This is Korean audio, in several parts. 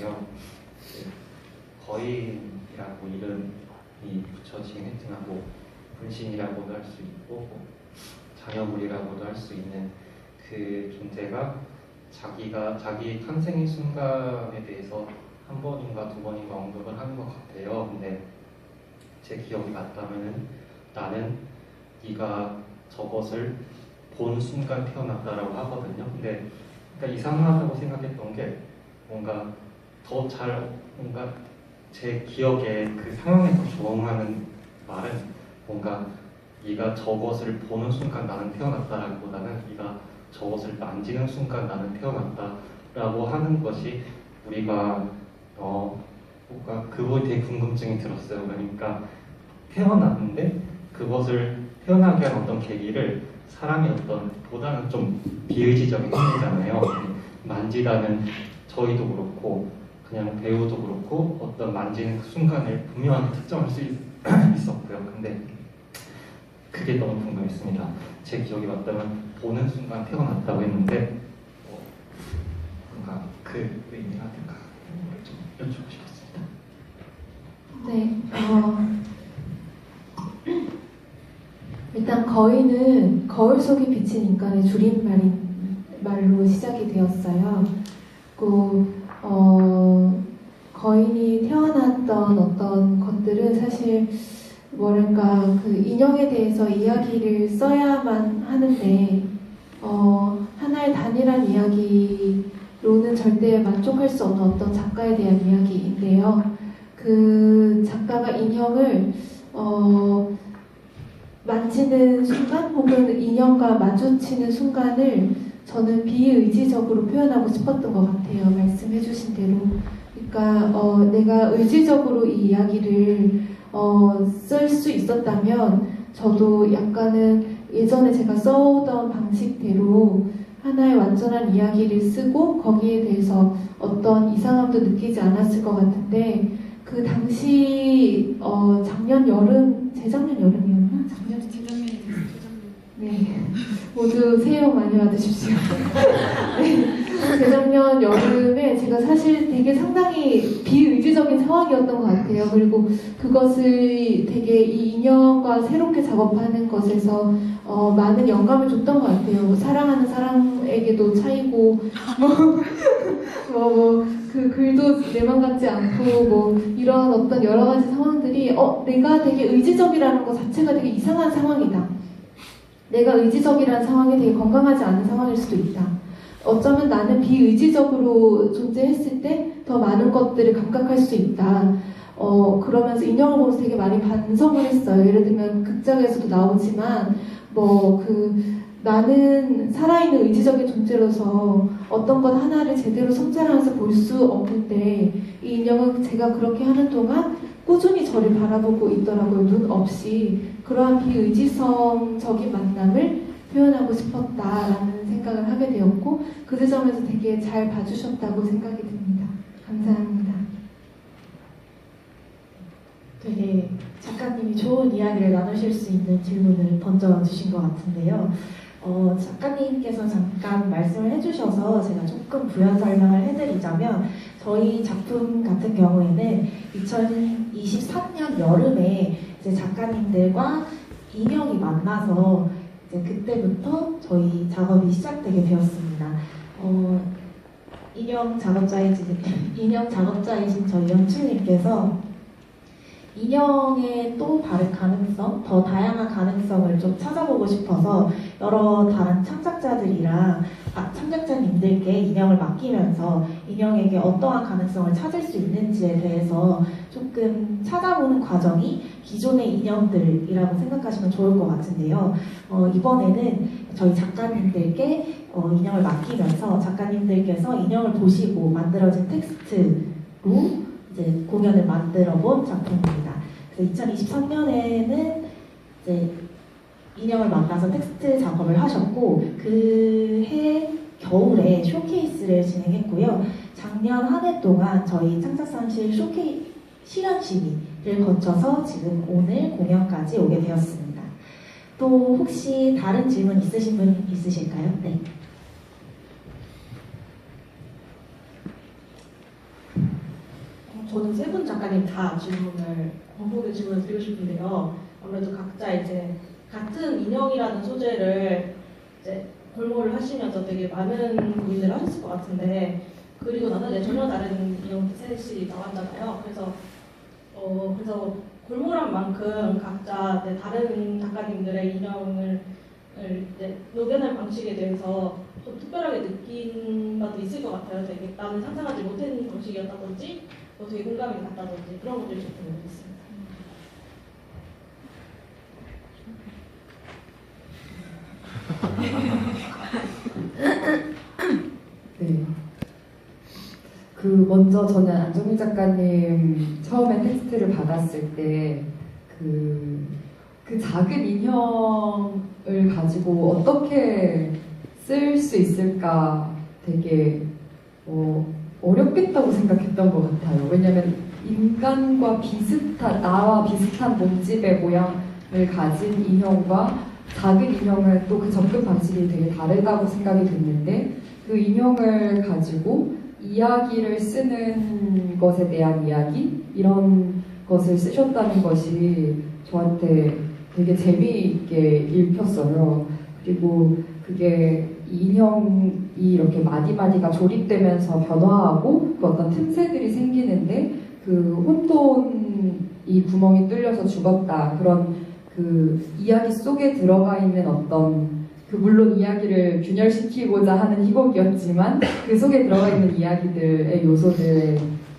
있는데요. 거인이라고 이름이 붙여진 혜택하고 분신이라고도 할 수 있고 장여물이라고도 할 수 있는 그 존재가 자기 탄생의 순간에 대해서 한 번인가 두 번인가 언급을 하는 것 같아요. 근데 제 기억이 맞다면은 나는 네가 저것을 본 순간 태어났다라고 하거든요. 근데 그러니까 이상하다고 생각했던 게 뭔가 뭔가 제 기억에 그 상황에서 조응하는 말은 뭔가 네가 저것을 보는 순간 나는 태어났다라기보다는 네가 저것을 만지는 순간 나는 태어났다라고 하는 것이 우리가 뭔가 그거에 되게 궁금증이 들었어요. 그러니까 태어났는데 그것을 태어나게 한 어떤 계기를 사람이 어떤 보다는 좀 비의지적인 행위잖아요. 만지다는 저희도 그렇고 그냥 배우도 그렇고 어떤 만지는 그 순간을 분명하게 특정할 수 있었고요. 근데 그게 너무 궁금했습니다. 제 기억이 맞다면 보는 순간 태어났다고 했는데 뭔가 그 의미가 될까 좀 여쭈고 싶었습니다. 네, 일단 거인은 거울 속에 비친 인간의 줄임말로 시작이 되었어요. 거인이 태어났던 어떤 것들은 사실 뭐랄까 그 인형에 대해서 이야기를 써야만 하는데 하나의 단일한 이야기로는 절대 만족할 수 없는 어떤 작가에 대한 이야기인데요. 그 작가가 인형을 만지는 순간 혹은 인형과 마주치는 순간을 저는 비의지적으로 표현하고 싶었던 것 같아요. 말씀해주신 대로. 그러니까 내가 의지적으로 이 이야기를 쓸 수 있었다면 저도 약간은 예전에 제가 써오던 방식대로 하나의 완전한 이야기를 쓰고 거기에 대해서 어떤 이상함도 느끼지 않았을 것 같은데 그 당시 작년 여름, 재작년 여름이었나? 재작년이 됐어요. 네, 모두 새해 복 많이 받으십시오. 네, 재작년 여름에 제가 사실 되게 상당히 비의지적인 상황이었던 것 같아요. 그리고 그것을 되게 이 인형과 새롭게 작업하는 것에서 많은 영감을 줬던 것 같아요. 사랑하는 사람에게도 차이고 그 글도 내 맘 같지 않고 이런 어떤 여러 가지 상황들이 내가 되게 의지적이라는 것 자체가 되게 이상한 상황이다. 내가 의지적이라는 상황이 되게 건강하지 않은 상황일 수도 있다. 어쩌면 나는 비의지적으로 존재했을 때 더 많은 것들을 감각할 수 있다. 그러면서 인형을 보면서 되게 많이 반성을 했어요. 예를 들면 극장에서도 나오지만 나는 살아있는 의지적인 존재로서 어떤 것 하나를 제대로 성찰하면서 볼 수 없는데 이 인형은 제가 그렇게 하는 동안 꾸준히 저를 바라보고 있더라고요. 눈 없이. 그러한 비의지성적인 만남을 표현하고 싶었다라는 생각을 하게 되었고 그 지점에서 되게 잘 봐주셨다고 생각이 듭니다. 감사합니다. 되게 작가님이 좋은 이야기를 나누실 수 있는 질문을 던져주신 것 같은데요. 작가님께서 잠깐 말씀을 해주셔서 제가 조금 부연 설명을 해드리자면 저희 작품 같은 경우에는 2023년 여름에 이제 작가님들과 인형이 만나서 이제 그때부터 저희 작업이 시작되게 되었습니다. 인형 작업자이신 저희 연출님께서 인형의 또 다른 가능성, 더 다양한 가능성을 좀 찾아보고 싶어서 여러 다른 창작자님들께 인형을 맡기면서 인형에게 어떠한 가능성을 찾을 수 있는지에 대해서 조금 찾아보는 과정이 기존의 인형들이라고 생각하시면 좋을 것 같은데요. 이번에는 저희 작가님들께 인형을 맡기면서 작가님들께서 인형을 보시고 만들어진 텍스트로 이제 공연을 만들어 본 작품입니다. 그래서 2023년에는 이제 인형을 만나서 텍스트 작업을 하셨고 그해 겨울에 쇼케이스를 진행했고요. 작년 한 해 동안 저희 창작사무실 실현 시위를 거쳐서 지금 오늘 공연까지 오게 되었습니다. 또 혹시 다른 질문 있으신 분 있으실까요? 네. 저는 세 분 작가님 다 공통된 질문을 드리고 싶은데요. 아무래도 각자 이제 같은 인형이라는 소재를 이제 골몰을 하시면서 되게 많은 고민들을 하셨을 것 같은데, 그리고 나서 이제 전혀 다른 인형 셋이 나왔잖아요. 그래서 골몰한 만큼 각자 이제 다른 작가님들의 인형을 이제 녹여낼 방식에 대해서 좀 특별하게 느낀 바도 있을 것 같아요. 되게 나는 상상하지 못한 방식이었다든지, 또 되게 공감이 갔다든지 그런 것들이 좀 있습니다. 네. 먼저 저는 안정민 작가님 처음에 텍스트를 받았을 때 그 작은 인형을 가지고 어떻게 쓸 수 있을까 되게 어렵겠다고 생각했던 것 같아요. 왜냐하면 인간과 나와 비슷한 몸집의 모양을 가진 인형과 작은 인형은 또 그 접근 방식이 되게 다르다고 생각이 됐는데, 그 인형을 가지고 이야기를 쓰는 것에 대한 이야기? 이런 것을 쓰셨다는 것이 저한테 되게 재미있게 읽혔어요. 그리고 그게 이 인형이 이렇게 마디마디가 조립되면서 변화하고 그 어떤 틈새들이 생기는데, 그 혼돈이 구멍이 뚫려서 죽었다, 그런 그 이야기 속에 들어가 있는 어떤 물론 이야기를 균열시키고자 하는 희곡이었지만 그 속에 들어가 있는 이야기들의 요소들에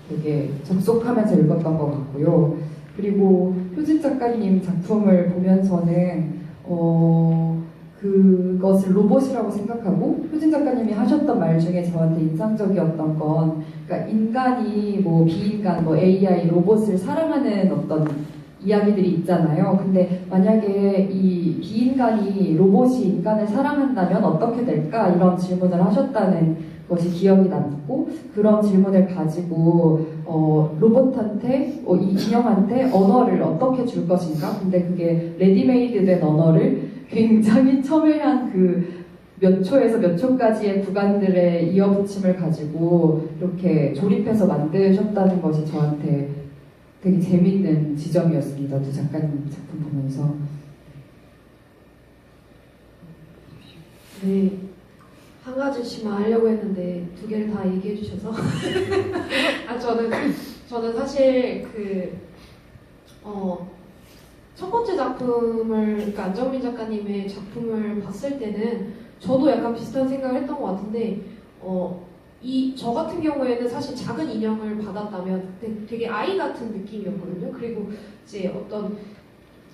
되게 접속하면서 읽었던 것 같고요. 그리고 효진 작가님 작품을 보면서는 그것을 로봇이라고 생각하고, 효진 작가님이 하셨던 말 중에 저한테 인상적이었던 건, 그러니까 인간이 비인간, AI, 로봇을 사랑하는 어떤 이야기들이 있잖아요. 근데 만약에 이 비인간이 로봇이 인간을 사랑한다면 어떻게 될까? 이런 질문을 하셨다는 것이 기억이 남고, 그런 질문을 가지고 로봇한테, 이 인형한테 언어를 어떻게 줄 것인가? 근데 그게 레디메이드 된 언어를 굉장히 첨예한 몇 초에서 몇 초까지의 구간들의 이어붙임을 가지고 이렇게 조립해서 만드셨다는 것이 저한테 되게 재밌는 지점이었습니다. 두 작가님 작품 보면서. 네, 한 가지씩만 하려고 했는데 두 개를 다 얘기해 주셔서 저는 사실 첫 번째 작품을, 그러니까 안정민 작가님의 작품을 봤을 때는 저도 약간 비슷한 생각을 했던 것 같은데, 저 같은 경우에는 사실 작은 인형을 받았다면 되게 아이 같은 느낌이었거든요. 그리고 이제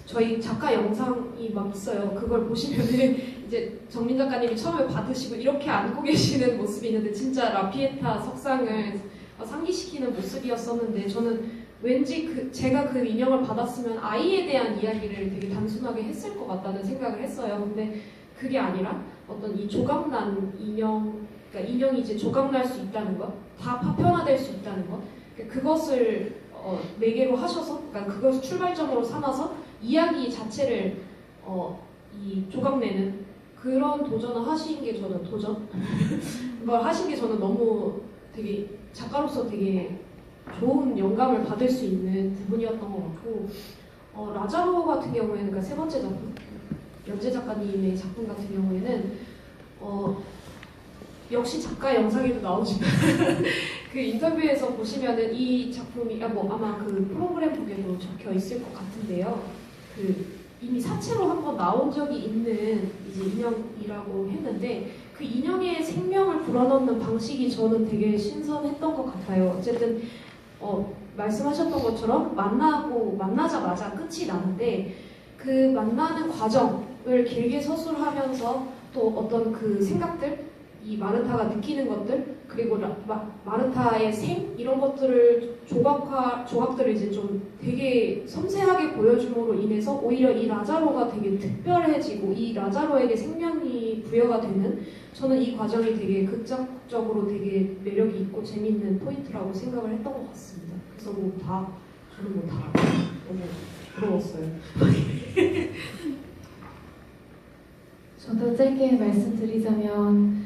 저희 작가 영상이 막 있어요. 그걸 보시면은 이제 정민 작가님이 처음에 받으시고 이렇게 안고 계시는 모습이 있는데, 진짜 라피에타 석상을 상기시키는 모습이었었는데, 저는 왠지 제가 그 인형을 받았으면 아이에 대한 이야기를 되게 단순하게 했을 것 같다는 생각을 했어요. 근데 그게 아니라 어떤 이 조각난 인형, 그러니까 인형이 이제 조각날 수 있다는 것, 다 파편화될 수 있다는 것, 그것을 매개로 하셔서, 그러니까 그것을 출발점으로 삼아서 이야기 자체를 이 조각내는 그런 도전을 하신 게 저는 그걸 하신 게 저는 너무 되게 작가로서 되게 좋은 영감을 받을 수 있는 부분이었던 것 같고, 라자로 같은 경우에는, 그러니까 세 번째 작품, 연재 작가님의 작품 같은 경우에는 역시 작가 영상에도 나오지만 그 인터뷰에서 보시면은 이 작품이 아마 그 프로그램북에도 적혀 있을 것 같은데요. 이미 사체로 한번 나온 적이 있는 이제 인형이라고 했는데, 그 인형의 생명을 불어넣는 방식이 저는 되게 신선했던 것 같아요. 어쨌든 말씀하셨던 것처럼 만나자마자 끝이 나는데, 그 만나는 과정을 길게 서술하면서 또 어떤 그 생각들, 이 마르타가 느끼는 것들, 그리고 마르타의 이런 것들을 조각들을 이제 좀 되게 섬세하게 보여줌으로 인해서 오히려 이 라자로가 되게 특별해지고 이 라자로에게 생명이 부여가 되는, 저는 이 과정이 되게 극작적으로 되게 매력이 있고 재밌는 포인트라고 생각을 했던 것 같습니다. 그래서 저는 다 너무 부러웠어요. 저도 짧게 말씀드리자면,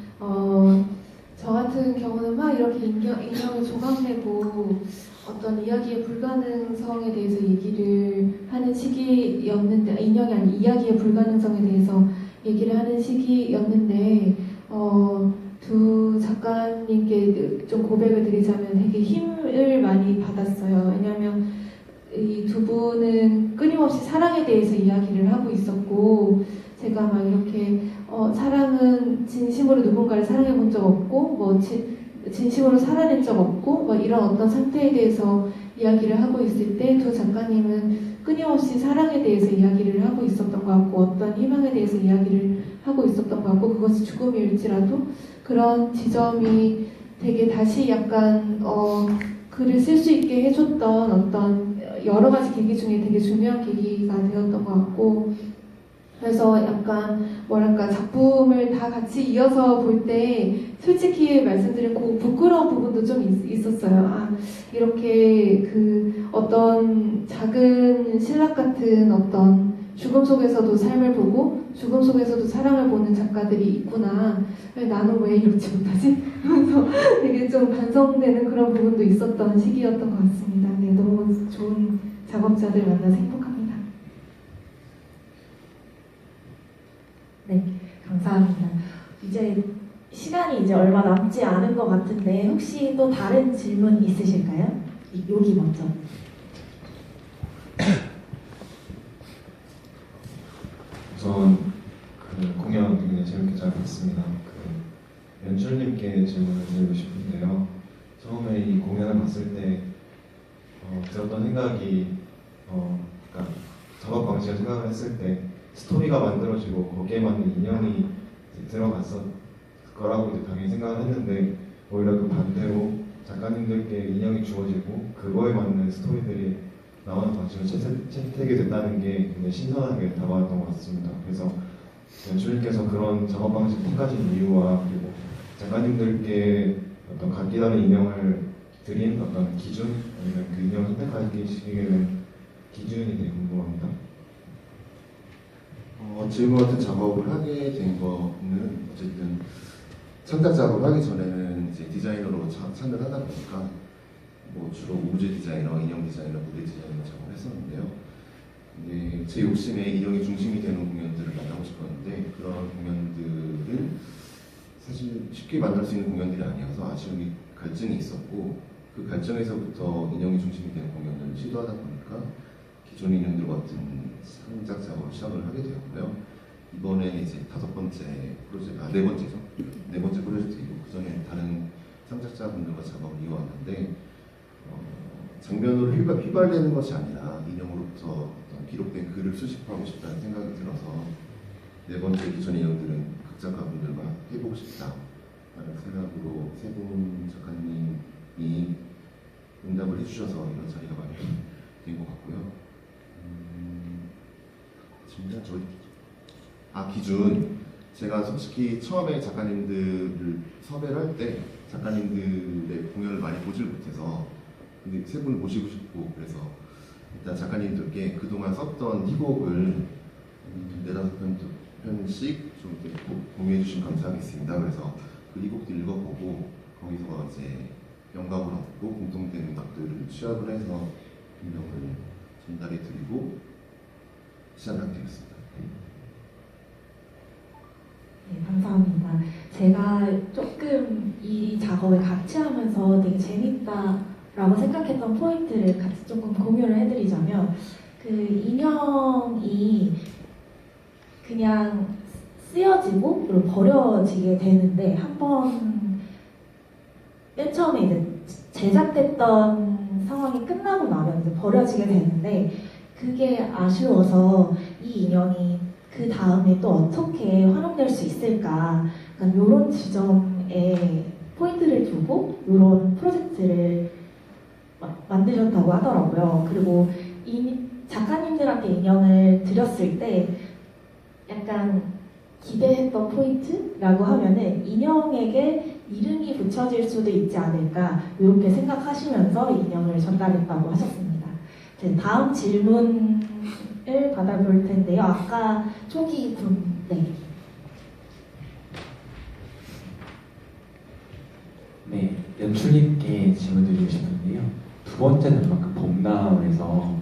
저 같은 경우는 막 이렇게 인형을 조각내고 어떤 어떤 이야기의 불가능성에 대해서 얘기를 하는 시기였는데, 인형이 아닌 이야기의 불가능성에 대해서 얘기를 하는 시기였는데, 두 작가님께 좀 고백을 드리자면 되게 힘을 많이 받았어요. 왜냐하면 이 두 분은 끊임없이 사랑에 대해서 이야기를 하고 있었고, 제가 막 이렇게 사랑은 진심으로 누군가를 사랑해 본 적 없고, 뭐 진심으로 살아낸 적 없고, 뭐 이런 어떤 상태에 대해서 이야기를 하고 있을 때 두 작가님은 끊임없이 사랑에 대해서 이야기를 하고 있었던 것 같고, 어떤 희망에 대해서 이야기를 하고 있었던 것 같고, 그것이 죽음일지라도 그런 지점이 되게 다시 약간 글을 쓸 수 있게 해줬던 어떤 여러 가지 계기 중에 되게 중요한 계기가 되었던 것 같고, 그래서 약간 뭐랄까 작품을 다 같이 이어서 볼 때 솔직히 말씀드리고 부끄러운 부분도 좀 있었어요. 이렇게 그 어떤 작은 신락 같은 어떤 죽음 속에서도 삶을 보고 죽음 속에서도 사랑을 보는 작가들이 있구나. 나는 왜 이렇지 못하지? 하면서 되게 좀 반성되는 그런 부분도 있었던 시기였던 것 같습니다. 네, 너무 좋은 작업자들 만나서 행복합니다. 네, 감사합니다. 이제 시간이 이제 얼마 남지 않은 것 같은데 혹시 또 다른 질문 있으실까요? 여기 먼저. 우선 그 공연 굉장히 재밌게 잘 봤습니다. 그 연출님께 질문을 드리고 싶은데요. 처음에 이 공연을 봤을 때 들었던 생각이 그러니까 작업 방식을 생각을 했을 때 스토리가 만들어지고 거기에 맞는 인형이 들어갔을 거라고 이제 당연히 생각을 했는데 오히려 그 반대로 작가님들께 인형이 주어지고 그거에 맞는 스토리들이 나오는 방식을 채택이 됐다는 게 굉장히 신선하게 다가왔던 것 같습니다. 그래서 연출님께서 그런 작업 방식을 택하신 이유와 그리고 작가님들께 어떤 각기 다른 인형을 드린 어떤 기준 아니면 그 인형을 선택하시게 된 기준이 되게 궁금합니다. 질문 같은 작업을 하게 된 거는 어쨌든 창작 작업을 하기 전에는 이제 디자이너로 참여를 하다 보니까 뭐 주로 오브제 디자이너, 인형 디자이너, 무대 디자이너 작업을 했었는데요. 근데 제 욕심에 인형이 중심이 되는 공연들을 만나고 싶었는데 그런 공연들은 사실 쉽게 만날 수 있는 공연들이 아니어서 아쉬움이 갈증이 있었고 그 갈증에서부터 인형이 중심이 되는 공연을 시도하다 보니까 기존 인형들 같은 창작 작업을 시작을 하게 되었고요. 이번에 이제 네 번째죠. 네 번째 프로젝트이고 그 전에 다른 창작자분들과 작업을 이어왔는데 장면으로 휘발되는 것이 아니라 인형으로부터 어떤 기록된 글을 수집하고 싶다는 생각이 들어서 네 번째 기존 인형들은 각 작가분들과 해보고 싶다라는 생각으로 세 분 작가님이 응답을 해주셔서 이런 자리가 많이 된 것 같고요. 기준. 제가 솔직히 처음에 작가님들을 섭외를 할 때 작가님들의 공연을 많이 보질 못해서 근데 세 분을 모시고 싶고 그래서 일단 작가님들께 그동안 썼던 희곡을 4-5편씩 좀 이렇게 공유해 주시면 감사하겠습니다. 그래서 그 희곡들 읽어보고 거기서 이제 영감을 얻고 공통된 음악들을 취합을 해서 인형을 전달해 드리고 시작하게 되었습니다. 네, 감사합니다. 제가 조금 이 작업을 같이 하면서 되게 재밌다라고 생각했던 포인트를 같이 조금 공유를 해드리자면 그 인형이 그냥 쓰여지고 그리고 버려지게 되는데 한번 맨 처음에 이제 제작됐던 상황이 끝나고 나면 이제 버려지게 되는데 그게 아쉬워서 이 인형이 그 다음에 또 어떻게 활용될 수 있을까 이런 지점에 포인트를 두고 이런 프로젝트를 만드셨다고 하더라고요. 그리고 이 작가님들한테 인형을 드렸을 때 약간 기대했던 포인트라고 하면은 인형에게 이름이 붙여질 수도 있지 않을까 이렇게 생각하시면서 인형을 전달했다고 하셨습니다. 다음 질문을 받아볼 텐데요. 아까 초기 분, 네. 네, 연출님께 질문드리고 싶은데요. 두 두 번째 단막 그 봄나무에서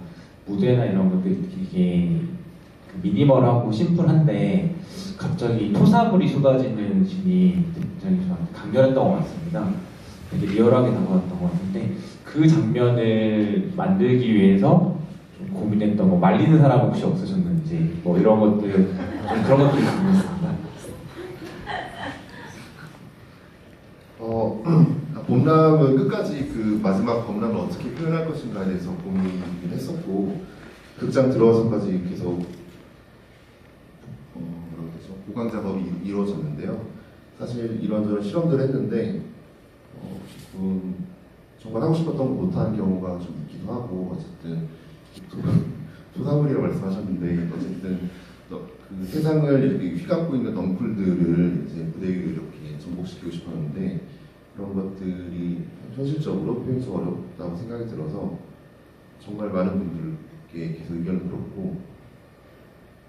무대나 이런 것들이 되게 그 미니멀하고 심플한데 갑자기 토사물이 쏟아지는 씬이 굉장히 저한테 강렬했던 것 같습니다. 되게 리얼하게 다가왔던 것 같은데 그 장면을 만들기 위해서 좀 고민했던 거 말리는 사람 혹시 없으셨는지 뭐 이런 것들 좀 그런 것들이 궁금했습니다. 봄남은 끝까지 그 마지막 봄남을 어떻게 표현할 것인가에 대해서 고민을 했었고 극장 들어와서까지 계속 뭐라고 되죠? 보강 작업이 이루어졌는데요. 사실 이런저런 실험들을 했는데 정말 하고 싶었던 거 못하는 경우가 좀 있기도 하고 어쨌든 소사물이라고 말씀하셨는데 어쨌든 그 세상을 이렇게 휘감고 있는 넝쿨들을 이제 무대 위에 이렇게 전복시키고 싶었는데 그런 것들이 현실적으로 표현이 어렵다고 생각이 들어서 정말 많은 분들께 계속 의견을 들었고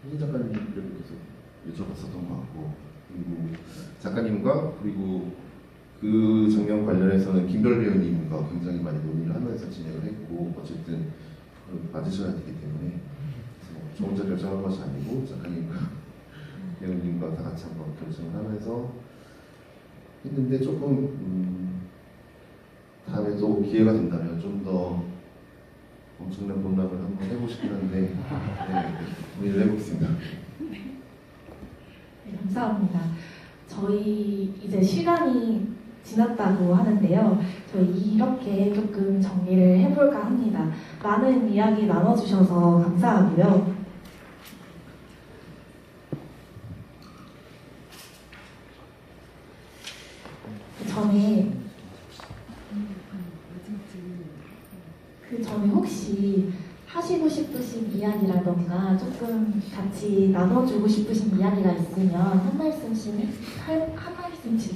현진 작가님께 계속 여쭤봤었던 것 같고 그리고 작가님과 그리고 그 장면 관련해서는 김별 배우님과 굉장히 많이 논의를 하면서 진행을 했고 어쨌든 맞으셔야 되기 때문에 저 혼자 결정한 것이 아니고 작가님과 배우님과 다 같이 한번 결정을 하면서 했는데 조금 다음에 또 기회가 된다면 좀 더 엄청난 본람을 한번 해보고 싶긴 한데 네, 고민을 해보겠습니다. 네, 감사합니다. 저희 이제 시간이 지났다고 하는데요. 저희 이렇게 조금 정리를 해볼까 합니다. 많은 이야기 나눠주셔서 감사하고요. 그 전에 혹시 하시고 싶으신 이야기라던가 조금 같이 나눠주고 싶으신 이야기가 있으면 한 말씀씩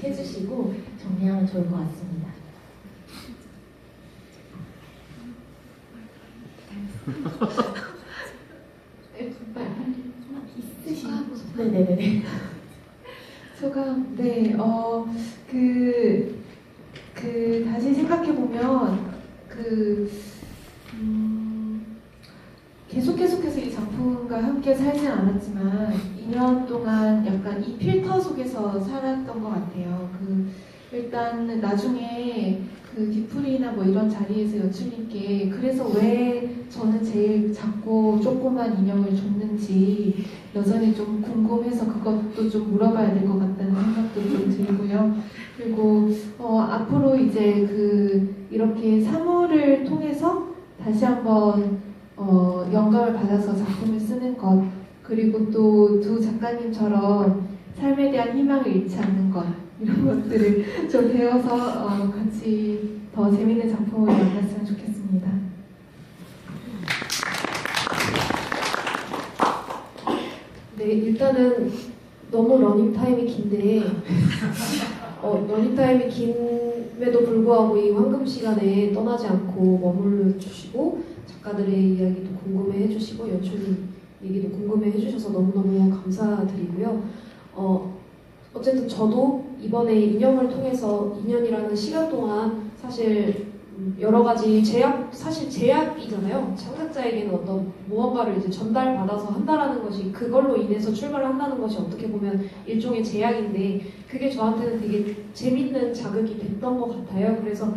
해주시고 정리하면 좋을 것 같습니다. 네네네. 소감, 네, 다시 생각해보면, 계속해서 이 작품과 함께 살진 않았지만, 2년 동안 약간 이 필터 속에서 살았던 것 같아요. 일단 나중에 디프리나 뭐 이런 자리에서 여쭈님께 그래서 왜 저는 제일 작고 조그만 인형을 줬는지 여전히 좀 궁금해서 그것도 좀 물어봐야 될 것 같다는 생각도 좀 들고요. 그리고 앞으로 이제 이렇게 사물을 통해서 다시 한번 영감을 받아서 작품을 쓰는 것, 그리고 또 두 작가님처럼 삶에 대한 희망을 잃지 않는 것, 이런 것들을 좀 배워서 같이 더 재밌는 작품을 만났으면 좋겠습니다. 네, 일단은 너무 러닝타임이 긴데 러닝타임이 김에도 불구하고 이 황금 시간에 떠나지 않고 머물러 주시고 작가들의 이야기도 궁금해 해주시고 연출님 얘기도 궁금해 해주셔서 너무너무 감사드리고요. 어쨌든 저도 이번에 인형을 통해서 2년이라는 시간 동안 사실 여러 가지 사실 제약이잖아요. 창작자에게는 어떤 무언가를 이제 전달받아서 한다라는 것이 그걸로 인해서 출발을 한다는 것이 어떻게 보면 일종의 제약인데 그게 저한테는 되게 재밌는 자극이 됐던 것 같아요. 그래서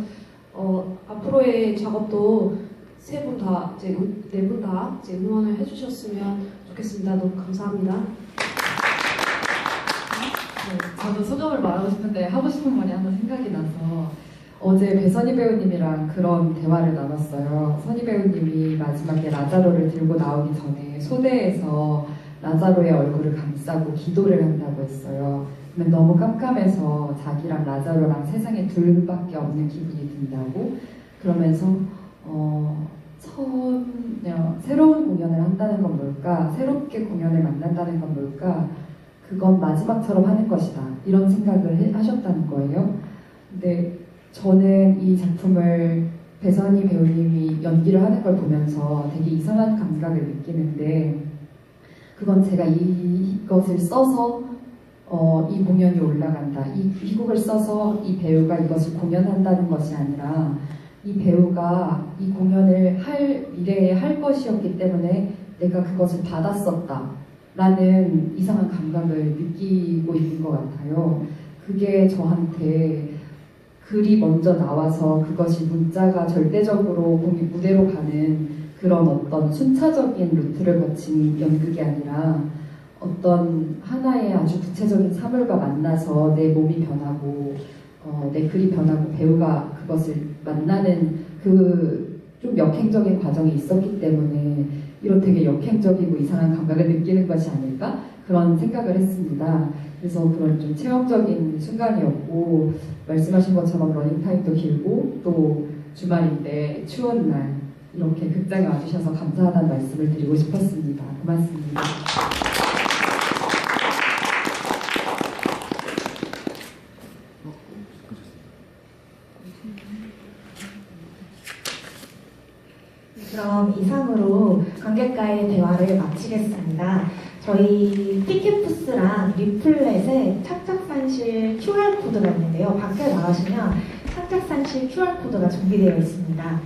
앞으로의 작업도 세 분 다, 네 분 다 응원을 해주셨으면 좋겠습니다. 너무 감사합니다. 저도 소감을 말하고 싶은데 하고 싶은 말이 하나 생각이 나서 어제 배선희 배우님이랑 그런 대화를 나눴어요. 선희 배우님이 마지막에 라자로를 들고 나오기 전에 소대에서 라자로의 얼굴을 감싸고 기도를 한다고 했어요. 근데 너무 깜깜해서 자기랑 라자로랑 세상에 둘밖에 없는 기분이 든다고 그러면서 새로운 공연을 한다는 건 뭘까? 새롭게 공연을 만난다는 건 뭘까? 그건 마지막처럼 하는 것이다. 이런 생각을 하셨다는 거예요. 근데 저는 이 작품을 배선희 배우님이 연기를 하는 걸 보면서 되게 이상한 감각을 느끼는데 그건 제가 이것을 써서 이 공연이 올라간다. 이 곡을 써서 이 배우가 이것을 공연한다는 것이 아니라 이 배우가 이 공연을 미래에 할 것이었기 때문에 내가 그것을 받았었다 라는 이상한 감각을 느끼고 있는 것 같아요. 그게 저한테 글이 먼저 나와서 그것이 문자가 절대적으로 무대로 가는 그런 어떤 순차적인 루트를 거친 연극이 아니라 어떤 하나의 아주 구체적인 사물과 만나서 내 몸이 변하고 내 글이 변하고 배우가 그것을 만나는 그 좀 역행적인 과정이 있었기 때문에 이런 되게 역행적이고 이상한 감각을 느끼는 것이 아닐까 그런 생각을 했습니다. 그래서 그런 좀 체험적인 순간이었고 말씀하신 것처럼 러닝타임도 길고 또 주말인데 추운 날 이렇게 극장에 와주셔서 감사하다는 말씀을 드리고 싶었습니다. 고맙습니다. 그럼 이상으로 관객과의 대화를 마치겠습니다. 저희 티켓푸스랑 리플렛에 착착산실 QR코드가 있는데요. 밖에 나가시면 착착산실 QR코드가 준비되어 있습니다.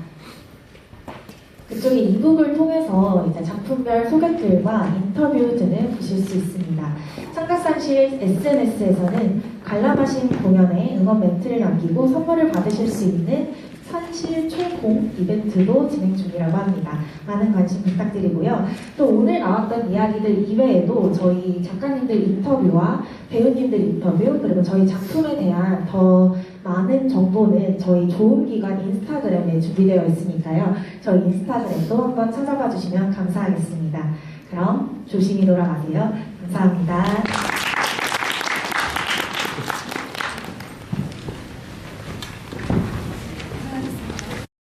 그쪽에 이북을 통해서 이제 작품별 소개글과 인터뷰 등을 보실 수 있습니다. 착착산실 SNS에서는 관람하신 공연에 응원 멘트를 남기고 선물을 받으실 수 있는 산실 최공 이벤트도 진행 중이라고 합니다. 많은 관심 부탁드리고요. 또 오늘 나왔던 이야기들 이외에도 저희 작가님들 인터뷰와 배우님들 인터뷰 그리고 저희 작품에 대한 더 많은 정보는 저희 좋은 기관 인스타그램에 준비되어 있으니까요. 저희 인스타그램도 한번 찾아봐 주시면 감사하겠습니다. 그럼 조심히 돌아가세요. 감사합니다.